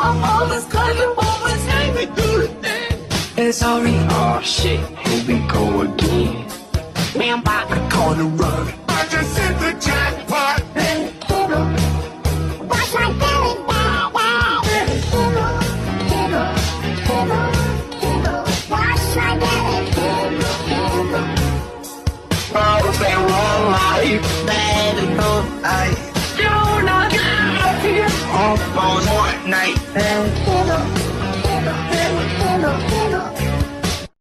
I'm all this cutting moments, hey, we do the thing. And sorry, oh shit, here we go again. Man, I'm about to call the run. I just hit the jackpot. Watch my belly bow, wow. Watch my belly. Oh, they wrong life, bad and